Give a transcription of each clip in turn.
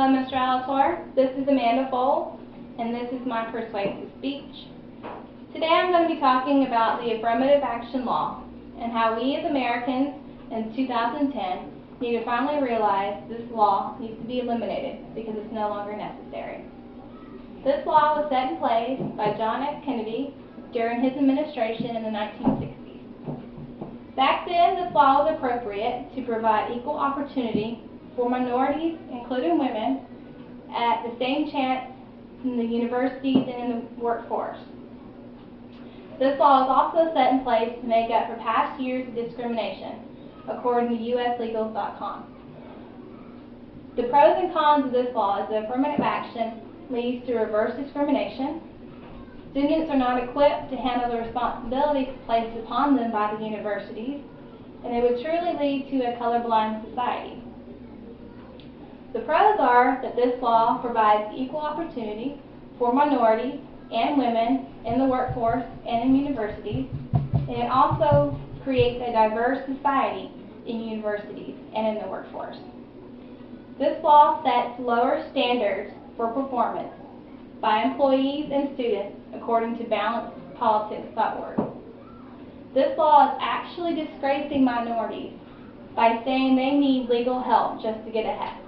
Hello, Mr. Alator. This is Amanda Foles, and this is my persuasive speech. Today I'm going to be talking about the affirmative action law and how we as Americans in 2010 need to finally realize this law needs to be eliminated because it's no longer necessary. This law was set in place by John F. Kennedy during his administration in the 1960s. Back then, this law was appropriate to provide equal opportunity for minorities, including women, at the same chance in the universities and in the workforce. This law is also set in place to make up for past years of discrimination, according to uslegals.com. The pros and cons of this law is that affirmative action leads to reverse discrimination. Students are not equipped to handle the responsibilities placed upon them by the universities, and it would truly lead to a colorblind society. The pros are that this law provides equal opportunity for minorities and women in the workforce and in universities, and it also creates a diverse society in universities and in the workforce. This law sets lower standards for performance by employees and students according to balancedpolitics.org. This law is actually disgracing minorities by saying they need legal help just to get ahead.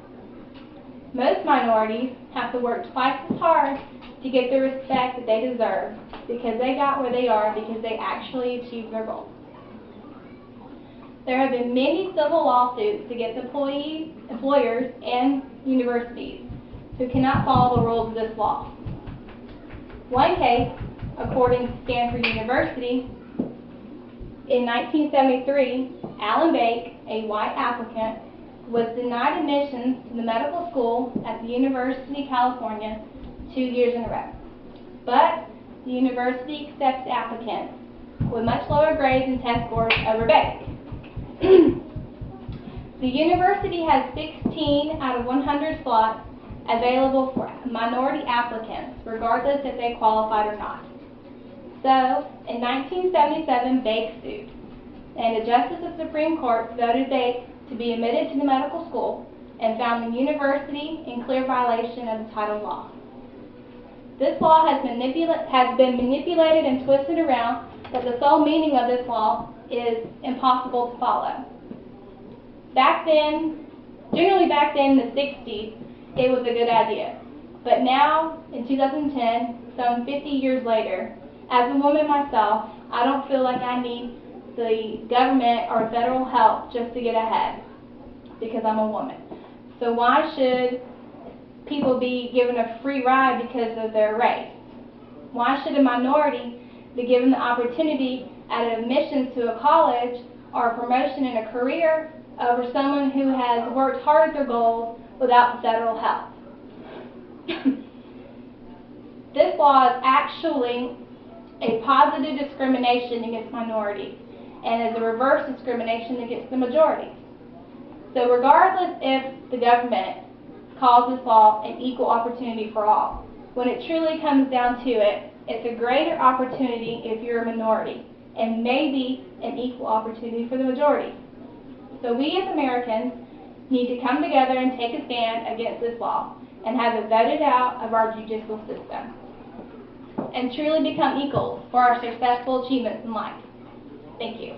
Most minorities have to work twice as hard to get the respect that they deserve because they got where they are because they actually achieved their goals. There have been many civil lawsuits against employers, and universities who cannot follow the rules of this law. One case, according to Stanford University, in 1973, Alan Bake, a white applicant, was denied admissions to the medical school at the University of California 2 years in a row. But the university accepts applicants with much lower grades and test scores over Bake. The university has 16 out of 100 slots available for minority applicants, regardless if they qualified or not. So, in 1977, Bake sued, and a justice of the Supreme Court voted Bake to be admitted to the medical school and found the university in clear violation of the title law. This law has been manipulated and twisted around that the sole meaning of this law is impossible to follow. Generally back then in the 60s, it was a good idea. But now, in 2010, some 50 years later, as a woman myself, I don't feel like I need the government or federal help just to get ahead because I'm a woman. So why should people be given a free ride because of their race? Why should a minority be given the opportunity at admissions to a college or a promotion in a career over someone who has worked hard at their goals without federal help? This law is actually a positive discrimination against minorities and is a reverse discrimination against the majority. So regardless if the government calls this law an equal opportunity for all, when it truly comes down to it, it's a greater opportunity if you're a minority and maybe an equal opportunity for the majority. So we as Americans need to come together and take a stand against this law and have it voted out of our judicial system and truly become equals for our successful achievements in life. Thank you.